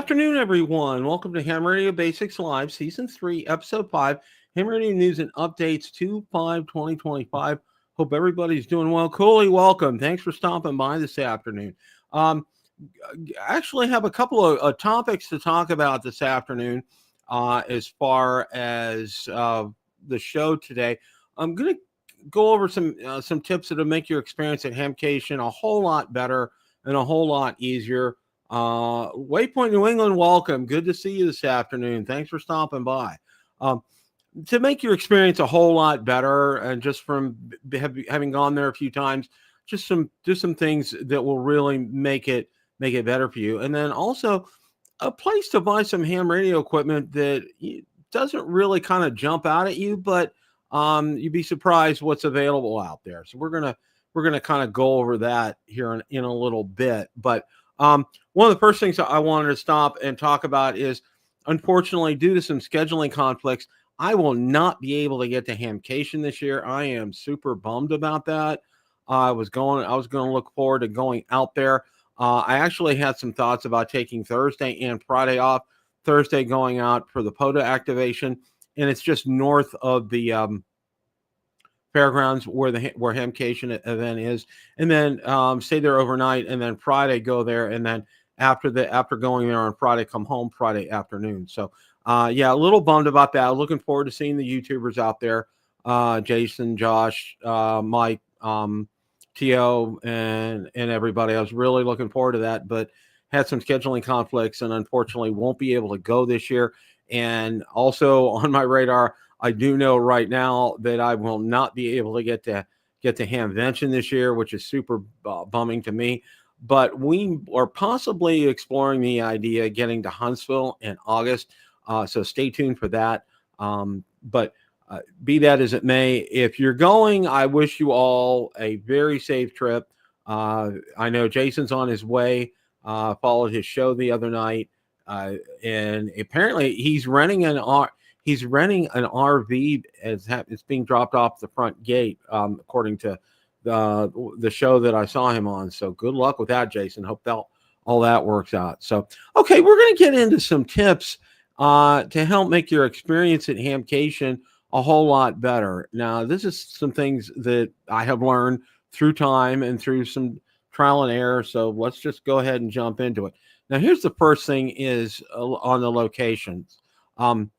afternoon, everyone. Welcome to Ham Radio Basics Live, Season 3, Episode 5, Ham Radio News and Updates 2/5/2025. Hope everybody's doing well. Cooley, welcome. Thanks for stopping by this afternoon. I actually have a couple of topics to talk about this afternoon as far as the show today. I'm going to go over some tips that'll make your experience at Hamcation a whole lot better and a whole lot easier. Waypoint New England, welcome. Good to see you this afternoon. Thanks for stopping by. To make your experience a whole lot better, and just from having gone there a few times, just some things that will really make it better for you. And then also a place to buy some ham radio equipment that doesn't really kind of jump out at you, but you'd be surprised what's available out there. So we're gonna kind of go over that here in a little bit. But one of the first things I wanted to stop and talk about is, unfortunately, due to some scheduling conflicts, I will not be able to get to Hamcation this year. I am super bummed about that. I was going to look forward to going out there. I actually had some thoughts about taking Thursday and Friday off. Thursday going out for the POTA activation, and it's just north of the fairgrounds where Hamcation event is, and then stay there overnight, and then Friday go there, and then after going there on Friday, come home Friday afternoon. So yeah, a little bummed about that. Looking forward to seeing the YouTubers out there, Jason, Josh, Mike, T.O., and everybody. I was really looking forward to that, but had some scheduling conflicts and unfortunately won't be able to go this year. And also on my radar, I do know right now that I will not be able to get to Hamvention this year, which is super bumming to me. But we are possibly exploring the idea of getting to Huntsville in August. So stay tuned for that. But be that as it may, if you're going, I wish you all a very safe trip. I know Jason's on his way, followed his show the other night. And apparently he's renting an RV. It's being dropped off the front gate, according to the show that I saw him on. So good luck with that, Jason. Hope all that works out. So, okay, we're going to get into some tips to help make your experience at Hamcation a whole lot better. Now, this is some things that I have learned through time and through some trial and error. So let's just go ahead and jump into it. Now, here's the first thing is on the locations. One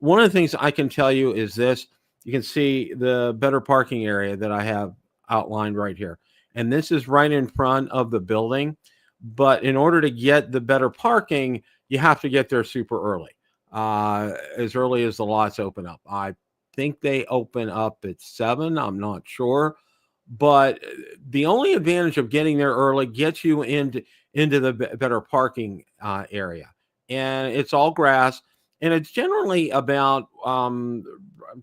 of the things I can tell you is this. You can see the better parking area that I have outlined right here. And this is right in front of the building. But in order to get the better parking, you have to get there super early, as early as the lots open up. I think they open up at 7. I'm not sure. But the only advantage of getting there early gets you into the better parking area. And it's all grass. And it's generally about, I'm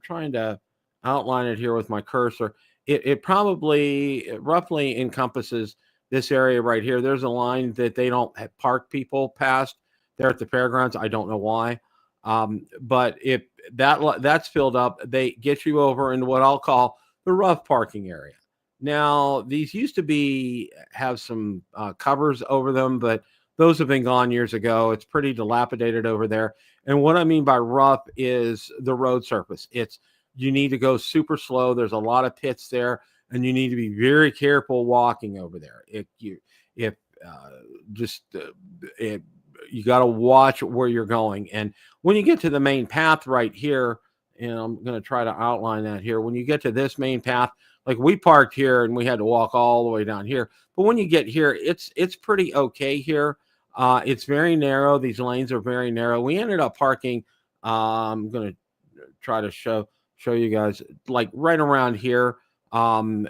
trying to outline it here with my cursor. It probably roughly encompasses this area right here. There's a line that they don't park people past there at the fairgrounds. I don't know why. But if that's filled up, they get you over into what I'll call the rough parking area. Now, these used to have some covers over them, but those have been gone years ago. It's pretty dilapidated over there. And what I mean by rough is the road surface. You need to go super slow. There's a lot of pits there, and you need to be very careful walking over there. You got to watch where you're going. And when you get to the main path right here, and I'm going to try to outline that here. When you get to this main path, like we parked here and we had to walk all the way down here. But when you get here, it's pretty okay here. It's very narrow. These lanes are very narrow. We ended up parking. I'm going to try to show you guys like right around here. And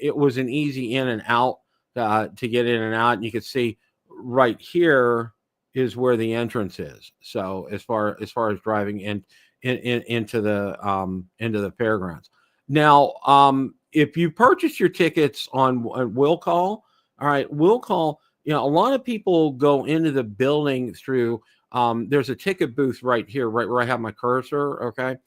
it was an easy in and out to get in and out. And you can see right here is where the entrance is. So as far as driving into the fairgrounds. Now, if you purchase your tickets on Will Call, all right, Will Call, a lot of people go into the building through, there's a ticket booth right here, right where I have my cursor, okay?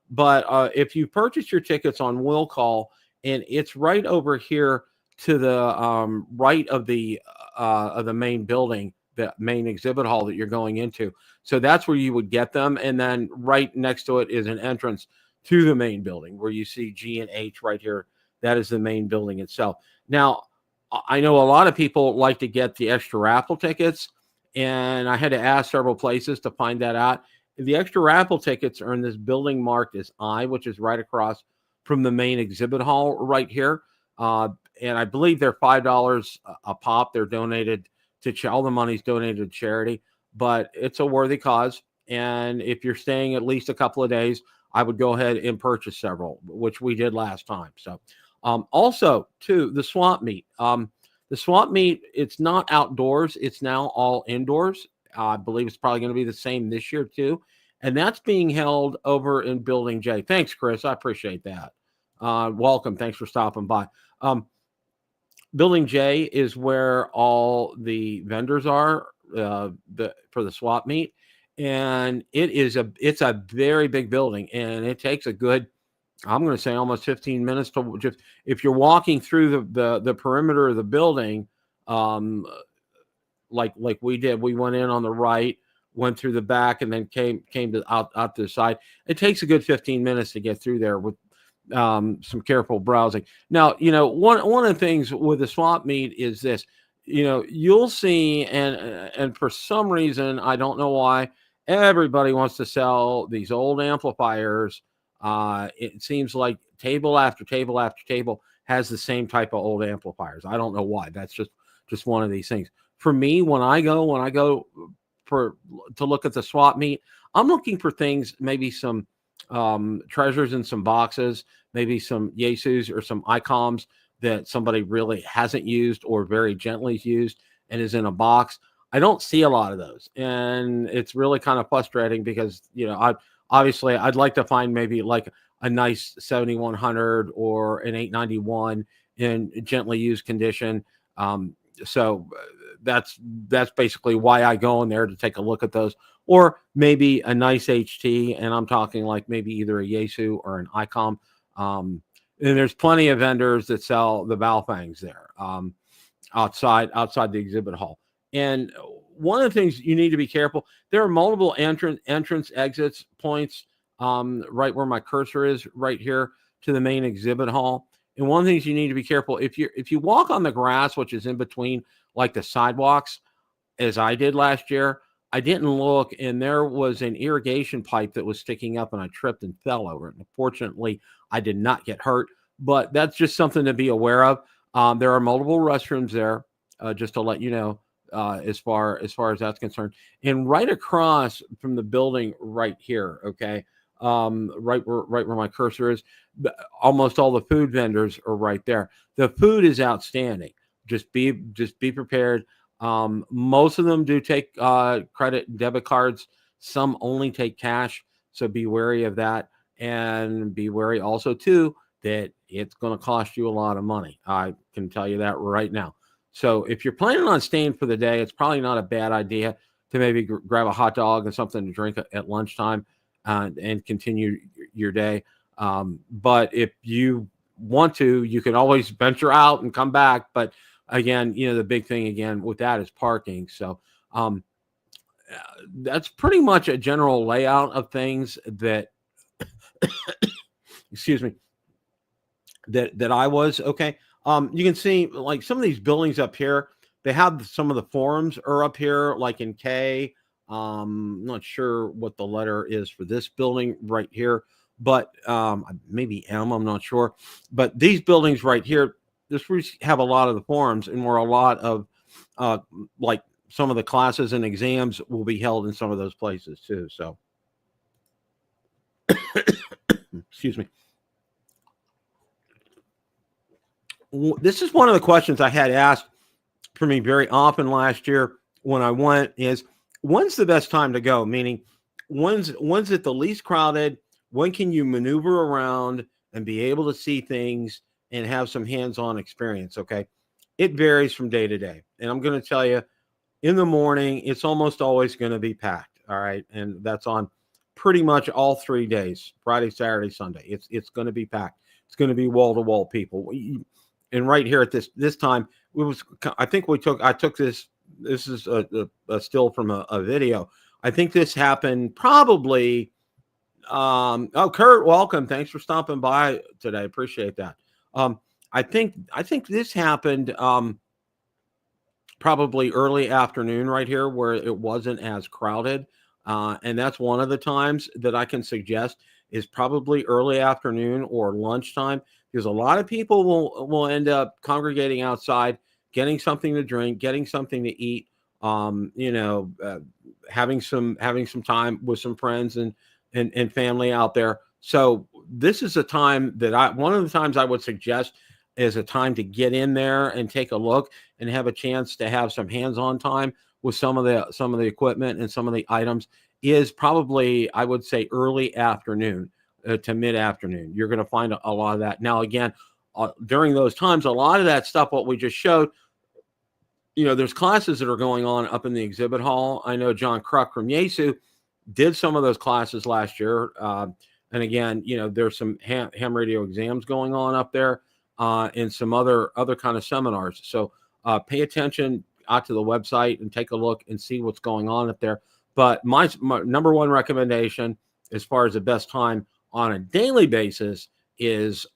But if you purchase your tickets on Will Call, and it's right over here to the right of the main building, the main exhibit hall that you're going into. So that's where you would get them. And then right next to it is an entrance to the main building where you see G and H right here. That is the main building itself. Now, I know a lot of people like to get the extra raffle tickets, and I had to ask several places to find that out. The extra raffle tickets are in this building marked as I, which is right across from the main exhibit hall right here. And I believe they're $5 a pop. They're donated to all the money's donated to charity, but it's a worthy cause. And if you're staying at least a couple of days, I would go ahead and purchase several, which we did last time. So also, too, the swap meet. The swap meet, it's not outdoors. It's now all indoors. I believe it's probably going to be the same this year, too. And that's being held over in Building J. Thanks, Chris. I appreciate that. Welcome. Thanks for stopping by. Building J is where all the vendors are for the swap meet. And it's a very big building, and it takes a good, I'm going to say almost 15 minutes to just, if you're walking through the perimeter of the building, like we did, we went in on the right, went through the back, and then came to out to the side. It takes a good 15 minutes to get through there with some careful browsing. Now, one of the things with the swap meet is this, you'll see, and for some reason, I don't know why, everybody wants to sell these old amplifiers. It seems like table after table after table has the same type of old amplifiers. I don't know why. That's just one of these things. For me, when I go to look at the swap meet, I'm looking for things, maybe some treasures in some boxes, maybe some Yaesus or some ICOMs that somebody really hasn't used or very gently used and is in a box. I don't see a lot of those, and it's really kind of frustrating because I'd like to find maybe like a nice 7100 or an 891 in gently used condition. So that's basically why I go in there, to take a look at those, or maybe a nice HT. And I'm talking like maybe either a Yaesu or an ICOM. And there's plenty of vendors that sell the Balfangs there outside the exhibit hall. And one of the things you need to be careful, there are multiple entrance exits points right where my cursor is right here to the main exhibit hall. And one of the things you need to be careful, if you walk on the grass, which is in between like the sidewalks, as I did last year, I didn't look, and there was an irrigation pipe that was sticking up, and I tripped and fell over it. And fortunately, I did not get hurt, but that's just something to be aware of. There are multiple restrooms there, just to let you know, as far as that's concerned. And right across from the building right here, okay, right where my cursor is, almost all the food vendors are right there. The food is outstanding. Just be prepared. Most of them do take credit and debit cards. Some only take cash, so be wary of that, and be wary also too that it's going to cost you a lot of money. I can tell you that right now. So if you're planning on staying for the day, it's probably not a bad idea to maybe grab a hot dog and something to drink at lunchtime and continue your day. But if you want to, you can always venture out and come back. But again, the big thing again with that is parking. So that's pretty much a general layout of things that, excuse me, that I was okay. You can see like some of these buildings up here, they have some of the forums are up here, like in K. I'm not sure what the letter is for this building right here, but maybe M, I'm not sure. But these buildings right here, we have a lot of the forums, and where a lot of like some of the classes and exams will be held in some of those places too. So, excuse me. This is one of the questions I had asked for me very often last year when I went is, when's the best time to go? Meaning, when's it the least crowded? When can you maneuver around and be able to see things and have some hands-on experience? Okay. It varies from day to day. And I'm going to tell you, in the morning, it's almost always going to be packed. All right. And that's on pretty much all 3 days, Friday, Saturday, Sunday. It's going to be packed. It's going to be wall-to-wall people. And right here at this time, I took this this is a still from a video. I think this happened probably. Oh, Kurt, welcome. Thanks for stopping by today. Appreciate that. I think this happened probably early afternoon right here, where it wasn't as crowded. And that's one of the times that I can suggest is probably early afternoon or lunchtime, because a lot of people will end up congregating outside, getting something to drink, getting something to eat, having some time with some friends and family out there. So this is a time that one of the times I would suggest is a time to get in there and take a look and have a chance to have some hands-on time with some of the equipment and some of the items is probably, I would say, early afternoon to mid-afternoon. You're going to find a lot of that. Now, again, during those times, a lot of that stuff, what we just showed, there's classes that are going on up in the exhibit hall. I know John Kruk from Yaesu did some of those classes last year. And again, there's some ham radio exams going on up there and some other kind of seminars. So pay attention out to the website and take a look and see what's going on up there. But my number one recommendation as far as the best time on a daily basis is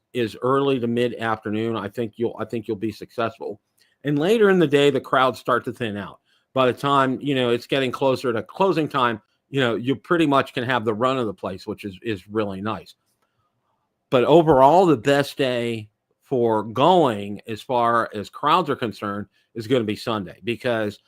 early to mid afternoon. I think you'll be successful. And later in the day, the crowds start to thin out. By the time, it's getting closer to closing time, you pretty much can have the run of the place, which is really nice. But overall, the best day for going as far as crowds are concerned is going to be Sunday, because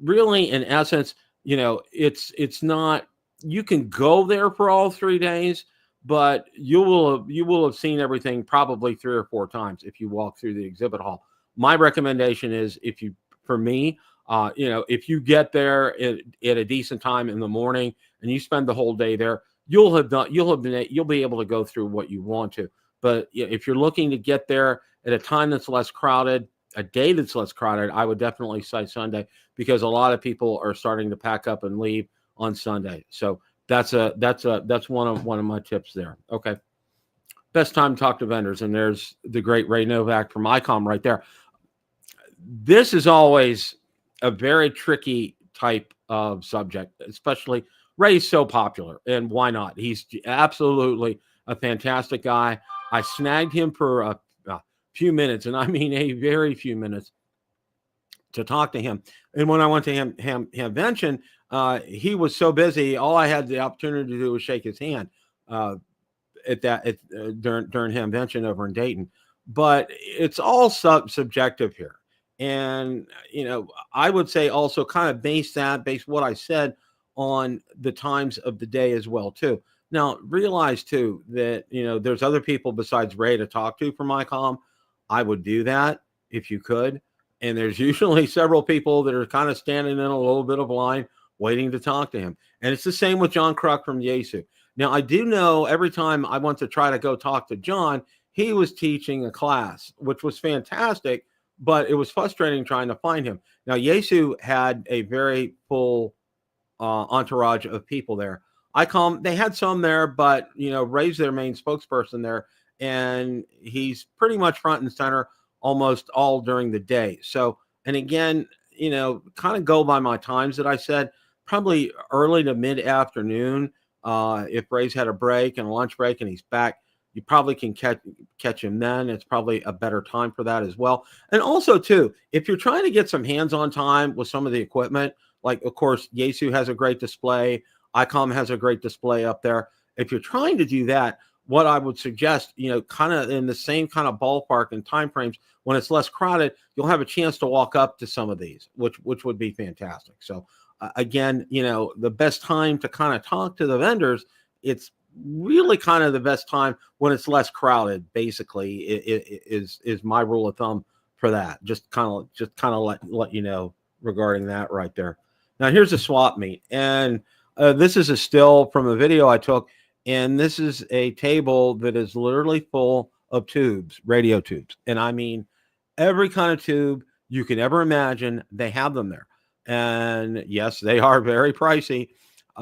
really, in essence, it's not, you can go there for all 3 days, but you will have seen everything probably 3 or 4 times if you walk through the exhibit hall. My recommendation is, if you get there at a decent time in the morning and you spend the whole day there, you'll be able to go through what you want to. But if you're looking to get there at a time that's less crowded, a day that's less crowded, I would definitely say Sunday, because a lot of people are starting to pack up and leave on Sunday. So that's one of my tips there. Okay. Best time to talk to vendors. And there's the great Ray Novak from ICOM right there. This is always a very tricky type of subject, especially Ray's so popular, and why not? He's absolutely a fantastic guy. I snagged him for a few minutes, and I mean a very few minutes, to talk to him. And when I went to Hamvention, he was so busy, all I had the opportunity to do was shake his hand during Hamvention over in Dayton. But it's all subjective here. And, I would say also kind of base what I said on the times of the day as well, too. Now, realize, too, that, there's other people besides Ray to talk to from ICOM. I would do that if you could. And there's usually several people that are kind of standing in a little bit of line waiting to talk to him. And it's the same with John Kruk from Yaesu. Now, I do know every time I went to try to go talk to John, he was teaching a class, which was fantastic, but it was frustrating trying to find him. Now, Yaesu had a very full entourage of people there. ICOM, they had some there, but, Ray's their main spokesperson there, and he's pretty much front and center almost all during the day. So, and again, kind of go by my times that I said, probably early to mid-afternoon. If Ray's had a break and a lunch break and he's back, you probably can catch him then. It's probably a better time for that as well. And also, too, if you're trying to get some hands-on time with some of the equipment, like, of course, Yaesu has a great display. ICOM has a great display up there. If you're trying to do that, what I would suggest, kind of in the same kind of ballpark and time frames, when it's less crowded, you'll have a chance to walk up to some of these, which would be fantastic. So again, the best time to kind of talk to the vendors, it's really kind of the best time when it's less crowded, basically, is my rule of thumb for that. Just kind of let you know regarding that right there. Now, here's a swap meet, and this is a still from a video I took. And this is a table that is literally full of tubes, radio tubes. And I mean, every kind of tube you can ever imagine, they have them there. And yes, they are very pricey,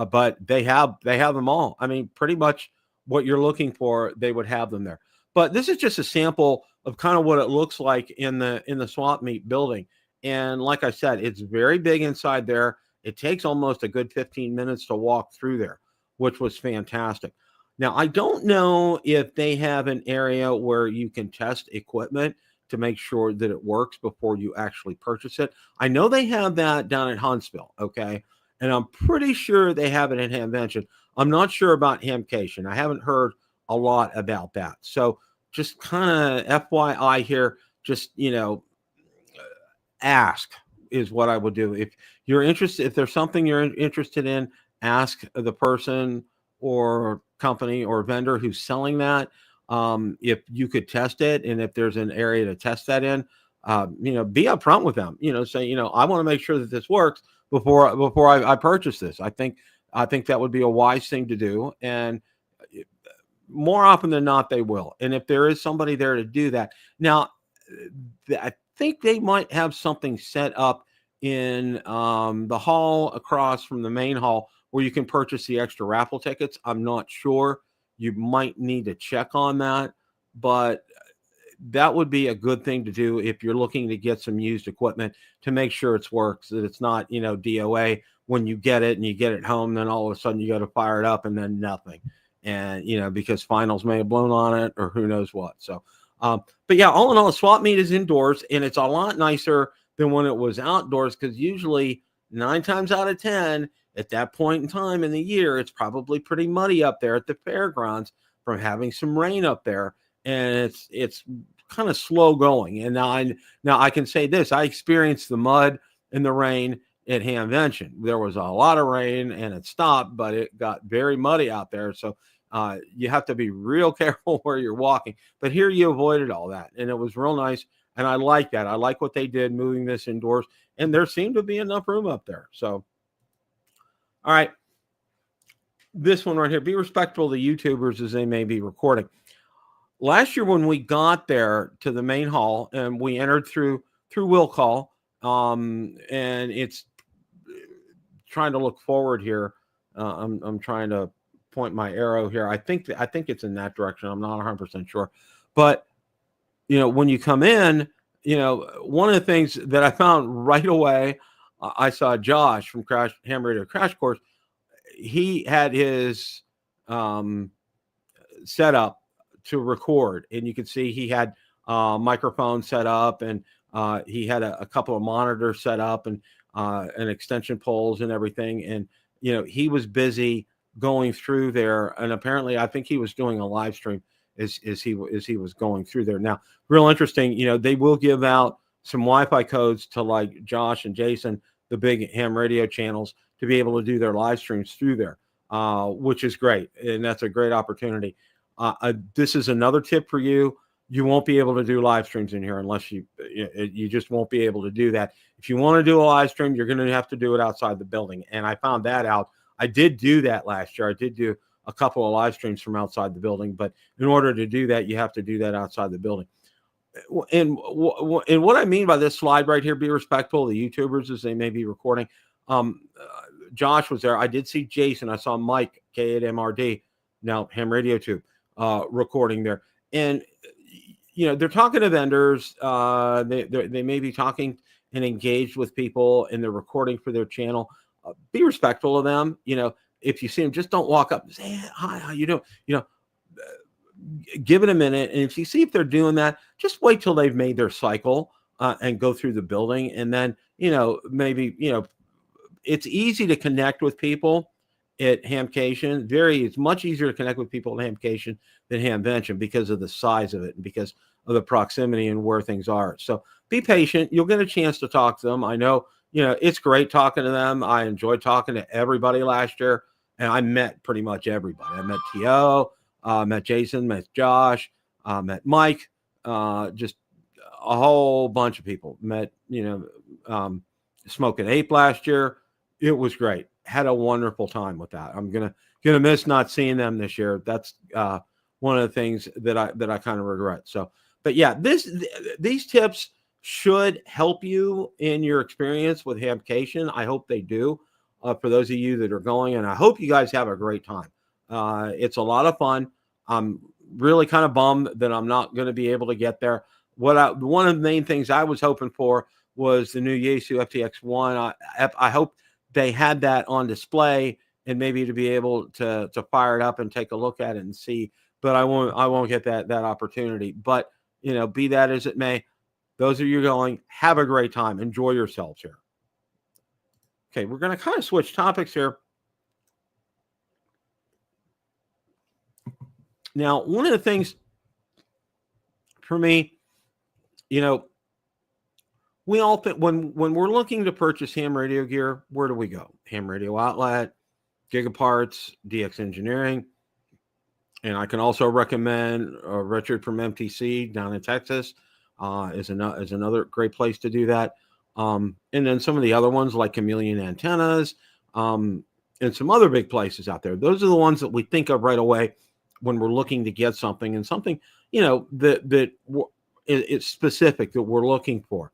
but they have them all. I mean, pretty much what you're looking for, they would have them there. But this is just a sample of kind of what it looks like in the swap meet building. And like I said, it's very big inside there. It takes almost a good 15 minutes to walk through there, which was fantastic. Now, I don't know if they have an area where you can test equipment to make sure that it works before you actually purchase it. I know they have that down at Huntsville, okay? And I'm pretty sure they have it in Hamvention. I'm not sure about Hamcation. I haven't heard a lot about that. So just kind of FYI here, just, ask is what I would do. If you're interested, if there's something you're interested in, ask the person or company or vendor who's selling that. If you could test it, and if there's an area to test that in, be upfront with them. Say, I want to make sure that this works before I purchase this. I think that would be a wise thing to do, and more often than not, they will. And if there is somebody there to do that, now, I think they might have something set up in the hall across from the main hall where you can purchase the extra raffle tickets. I'm not sure. You might need to check on that, but that would be a good thing to do if you're looking to get some used equipment to make sure it works, that it's not, DOA when you get it and you get it home, then all of a sudden you got to fire it up and then nothing. And, because finals may have blown on it or who knows what. So, but yeah, all in all, the swap meet is indoors, and it's a lot nicer than when it was outdoors, because usually 9 times out of 10 at that point in time in the year, it's probably pretty muddy up there at the fairgrounds from having some rain up there, and it's kind of slow going. And now I can say this: I experienced the mud and the rain at Hamvention. There was a lot of rain and it stopped, but it got very muddy out there. So you have to be real careful where you're walking. But here you avoided all that, and it was real nice. And I like that. I like what they did moving this indoors, and there seemed to be enough room up there. So, all right. This one right here, be respectful of the YouTubers as they may be recording. Last year when we got there to the main hall and we entered through will call, and it's trying to look forward here. I'm trying to point my arrow here. I think it's in that direction. I'm not 100% sure, but when you come in, one of the things that I found right away, I saw Josh from Ham Radio Crash Course. He had his set up to record, and you could see he had microphone set up, and he had a couple of monitors set up, and extension poles and everything. And he was busy going through there, and apparently I think he was doing a live stream as he was going through there. Now, real interesting, they will give out some Wi-Fi codes to like Josh and Jason, the big ham radio channels, to be able to do their live streams through there, which is great, and that's a great opportunity. This is another tip for you. You won't be able to do live streams in here unless you just won't be able to do that. If you want to do a live stream, you're going to have to do it outside the building. And I found that out. I did do that last year. I did do a couple of live streams from outside the building, but in order to do that, you have to do that outside the building. And what I mean by this slide right here, be respectful of the YouTubers as they may be recording. Josh was there. I did see Jason. I saw Mike, K8MRD, now Ham Radio Tube, recording there. And they're talking to vendors. They may be talking and engaged with people, and they're recording for their channel. Be respectful of them. If you see them, just don't walk up and say, hey, hi, how you doing? Give it a minute. And if you see if they're doing that, just wait till they've made their cycle and go through the building. And then, maybe, it's easy to connect with people at Hamcation. It's much easier to connect with people at Hamcation than Hamvention because of the size of it and because of the proximity and where things are. So be patient. You'll get a chance to talk to them. I know, it's great talking to them. I enjoyed talking to everybody last year, and I met pretty much everybody. I met T.O., met Jason, met Josh, met Mike, just a whole bunch of people. Met, Smoking Ape last year. It was great. Had a wonderful time with that. I'm gonna miss not seeing them this year. That's one of the things that I kind of regret. So, but yeah, these tips should help you in your experience with Hamcation. I hope they do. For those of you that are going, and I hope you guys have a great time. It's a lot of fun. I'm really kind of bummed that I'm not going to be able to get there. One of the main things I was hoping for was the new Yaesu FTX1. I hope they had that on display and maybe to be able to fire it up and take a look at it and see. But I won't get that opportunity. But be that as it may, those of you going, have a great time, enjoy yourselves here. Okay, we're going to kind of switch topics here. Now, one of the things for me, we all think when we're looking to purchase ham radio gear, where do we go? Ham Radio Outlet, Gigaparts, DX Engineering. And I can also recommend Richard from MTC down in Texas is another great place to do that. And then some of the other ones like Chameleon Antennas and some other big places out there. Those are the ones that we think of right away when we're looking to get something and something, that it's specific that we're looking for.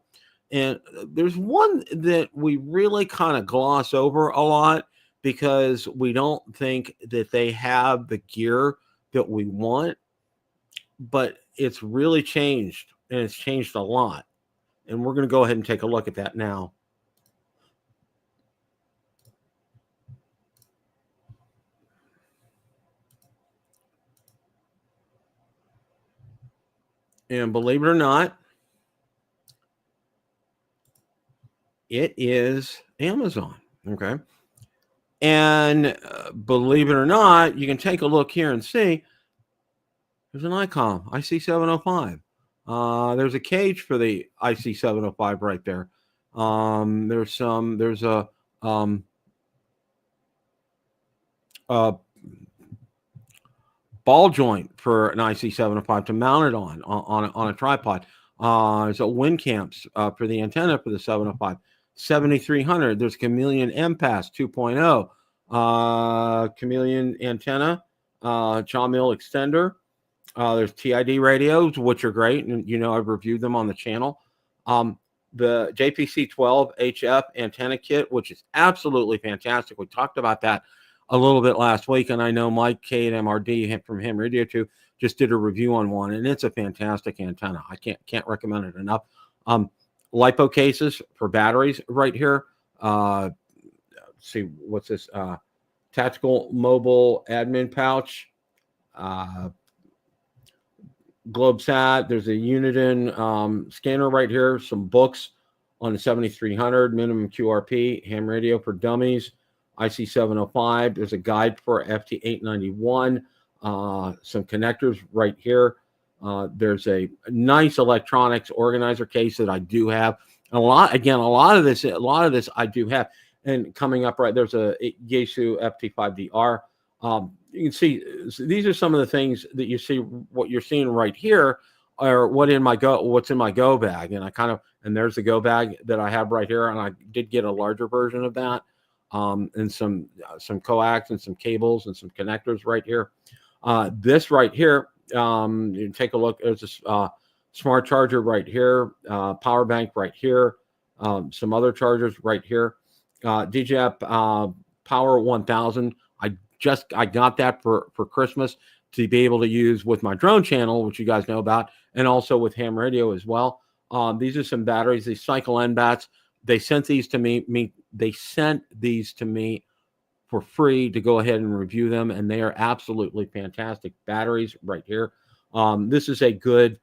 And there's one that we really kind of gloss over a lot because we don't think that they have the gear that we want, but it's really changed, and it's changed a lot. And we're going to go ahead and take a look at that now. And believe it or not, it is Amazon. Okay. And believe it or not, you can take a look here and see there's an ICOM, IC705. There's a cage for the IC705 right there. There's a ball joint for an IC705 to mount it on a tripod. There's a wind camps for the antenna for the 705. 7300. There's Chameleon MPass 2.0. Chameleon antenna, Chawmill extender. There's TID radios, which are great, and I've reviewed them on the channel. The JPC-12 HF antenna kit, which is absolutely fantastic. We talked about that a little bit last week, and I know Mike K at MRD from Ham Radio 2 just did a review on one, and it's a fantastic antenna. I can't recommend it enough. LiPo cases for batteries right here. See, what's this? Tactical mobile admin pouch. GlobeSat. There's a Uniden scanner right here. Some books on the 7300, minimum QRP, ham radio for dummies, IC705. There's a guide for FT-891. Some connectors right here. There's a nice electronics organizer case that I do have. A lot of this I do have. And coming up right there's a Yaesu FT-5DR. You can see these are some of the things that you see. What you're seeing right here are what's in my go bag, and there's the go bag that I have right here. And I did get a larger version of that, and some coax and some cables and some connectors right here. This right here, you take a look. There's a smart charger right here, power bank right here, some other chargers right here. DJI Power 1000. I got that for Christmas to be able to use with my drone channel, which you guys know about, and also with ham radio as well. These are some batteries. These Cycle N bats. They sent these to me. They sent these to me for free to go ahead and review them, and they are absolutely fantastic batteries right here. This is a good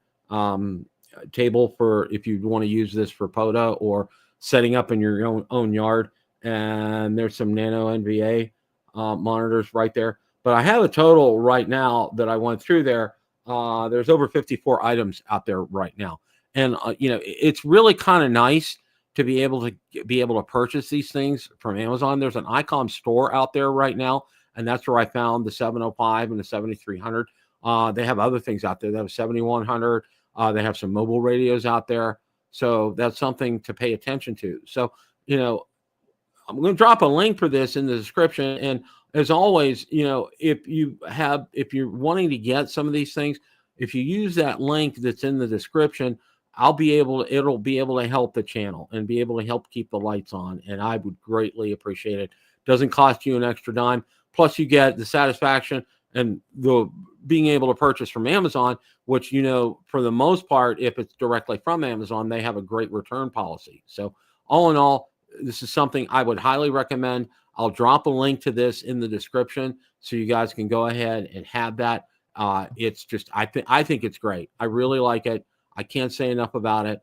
table for if you want to use this for POTA or setting up in your own yard. And there's some nano NVA monitors right there. But I have a total right now that I went through there. There's over 54 items out there right now. And, it's really kind of nice to be able to purchase these things from Amazon. There's an ICOM store out there right now, and that's where I found the 705 and the 7300. They have other things out there. They have a 7100. They have some mobile radios out there. So that's something to pay attention to. So, I'm going to drop a link for this in the description. And as always, if you're wanting to get some of these things, if you use that link that's in the description, it'll be able to help the channel and be able to help keep the lights on. And I would greatly appreciate it. Doesn't cost you an extra dime. Plus you get the satisfaction and the being able to purchase from Amazon, which, you know, for the most part, if it's directly from Amazon, they have a great return policy. So all in all, this is something I would highly recommend. I'll drop a link to this in the description so you guys can go ahead and have that. It's just, I think it's great. I really like it. I can't say enough about it.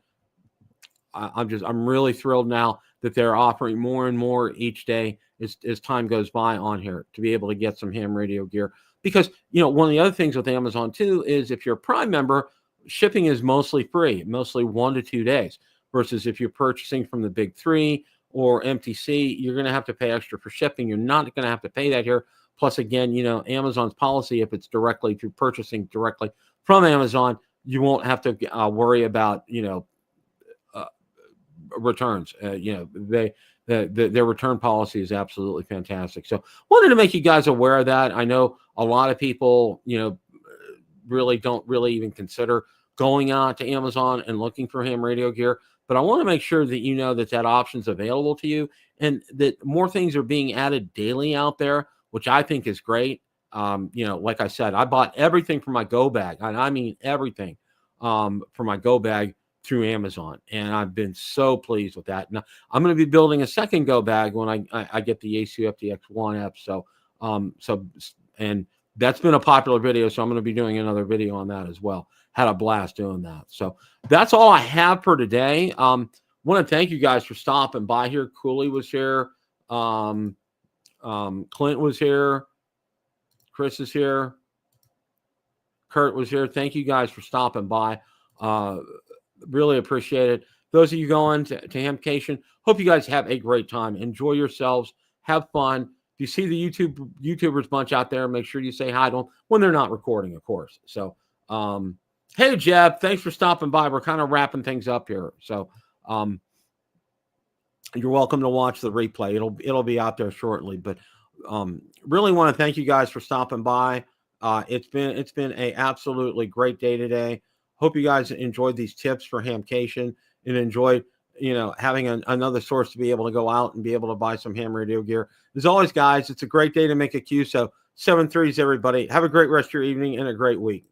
I'm really thrilled now that they're offering more and more each day as time goes by on here to be able to get some ham radio gear. Because, you know, one of the other things with Amazon too is if you're a Prime member, shipping is mostly free, mostly 1 to 2 days, versus if you're purchasing from the big three or MTC, you're going to have to pay extra for shipping. You're not going to have to pay that here. Plus, again, you know, Amazon's policy, if it's directly through purchasing directly from Amazon, you won't have to worry about, you know, returns. You know, their return policy is absolutely fantastic. So wanted to make you guys aware of that. I know a lot of people, you know, don't really even consider going out to Amazon and looking for ham radio gear, but I want to make sure that you know that that option's available to you and that more things are being added daily out there, which I think is great. You know, like I said, I bought everything for my go bag. I mean, everything for my go bag through Amazon, and I've been so pleased with that. Now I'm going to be building a second go bag when I get the Yaesu FT-150. And that's been a popular video, so I'm going to be doing another video on that as well. Had a blast doing that. So that's all I have for today. Want to thank you guys for stopping by here. Cooley was here. Clint was here. Chris is here. Kurt was here. Thank you guys for stopping by. Really appreciate it. Those of you going to Hamcation, hope you guys have a great time. Enjoy yourselves. Have fun. If you see the YouTubers bunch out there, make sure you say hi to them when they're not recording, of course. So, hey, Jeb, thanks for stopping by. We're kind of wrapping things up here. So, you're welcome to watch the replay. It'll be out there shortly. But really want to thank you guys for stopping by. It's been a absolutely great day today. Hope you guys enjoyed these tips for Hamcation and enjoyed, you know, having another source to be able to go out and be able to buy some ham radio gear. As always, guys, it's a great day to make a QSO. 7 3s, everybody. Have a great rest of your evening and a great week.